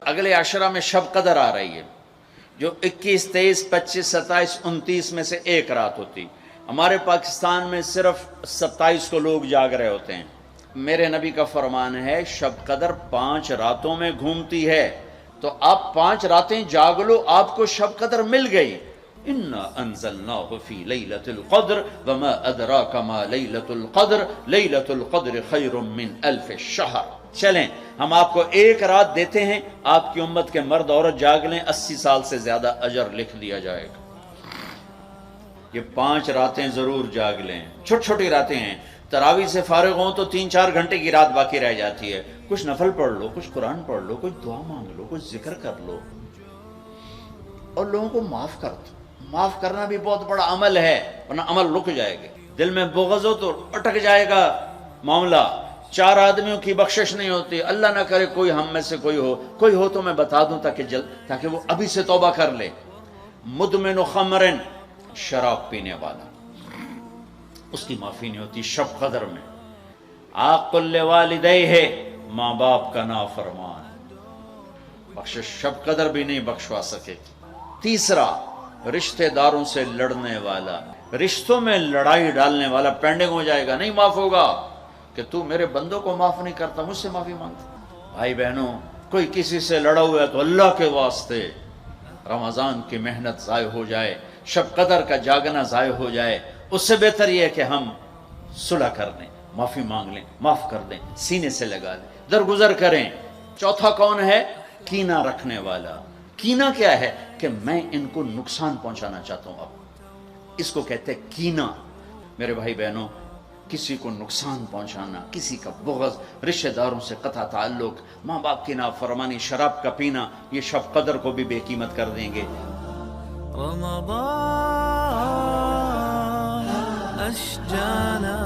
اگلے عشرہ میں شب قدر آ رہی ہے، جو 21، 23، 25، 27، 29 میں سے ایک رات ہوتی. ہمارے پاکستان میں صرف 27 کو لوگ جاگ رہے ہوتے ہیں. میرے نبی کا فرمان ہے شب قدر 5 راتوں میں گھومتی ہے، تو آپ 5 راتیں جاگ لو، آپ کو شب قدر مل گئی. اِنَّا أَنزَلْنَاهُ فِي لَيْلَةِ الْقَدْرِ وَمَا أَدْرَاكَ مَا لَيْلَةُ الْقَدْرِ لَيْلَةُ الْقَدْرِ خَيْرٌ مِّنْ أَلْفِ الشَّهْرِ. چلیں ہم آپ کو ایک رات دیتے ہیں، آپ کی امت کے مرد عورت جاگ لیں، 80 سال سے زیادہ اجر لکھ دیا جائے گا. یہ 5 راتیں ضرور جاگ لیں. چھوٹی چھوٹی راتیں ہیں، تراویح سے فارغ ہوں تو 3-4 گھنٹے کی رات باقی رہ جاتی ہے. کچھ نفل پڑھ لو، کچھ قرآن پڑھ لو، کچھ دعا مانگ لو، کچھ ذکر کر لو، اور لوگوں کو معاف کر دو. معاف کرنا بھی بہت بڑا عمل ہے، ورنہ عمل رک جائے گا. دل میں بغض ہو تو اٹک جائے گا معاملہ. 4 آدمیوں کی بخشش نہیں ہوتی. اللہ نہ کرے کوئی ہم میں سے کوئی ہو تو میں بتا دوں تاکہ وہ ابھی سے توبہ کر لے. مدمن خمرن، شراب پینے والا، اس کی معافی نہیں ہوتی شب قدر میں. عاق لوالدیہ، ماں باپ کا نافرمان، بخشش شب قدر بھی نہیں بخشوا سکے. تیسرا، رشتہ داروں سے لڑنے والا، رشتوں میں لڑائی ڈالنے والا پینڈنگ ہو جائے گا، نہیں معاف ہوگا کہ تو میرے بندوں کو معاف نہیں کرتا، مجھ سے معافی مانگتا. بھائی بہنوں، کوئی کسی سے لڑا ہوا ہے تو اللہ کے واسطے رمضان کی محنت ضائع ہو جائے، شب قدر کا جاگنا ضائع ہو جائے، اس سے بہتر یہ ہے کہ ہم صلح کر لیں، معافی مانگ لیں، معاف کر دیں، سینے سے لگا لیں، درگزر کریں. چوتھا کون ہے؟ کینہ رکھنے والا. کینہ کیا ہے؟ کہ میں ان کو نقصان پہنچانا چاہتا ہوں. اب اس کو کہتے ہیں کینہ. میرے بھائی بہنوں، کسی کو نقصان پہنچانا، کسی کا بغض، رشتہ داروں سے قطع تعلق، ماں باپ کی نافرمانی، شراب کا پینا، یہ شب قدر کو بھی بے قیمت کر دیں گے. رمضان أشجانا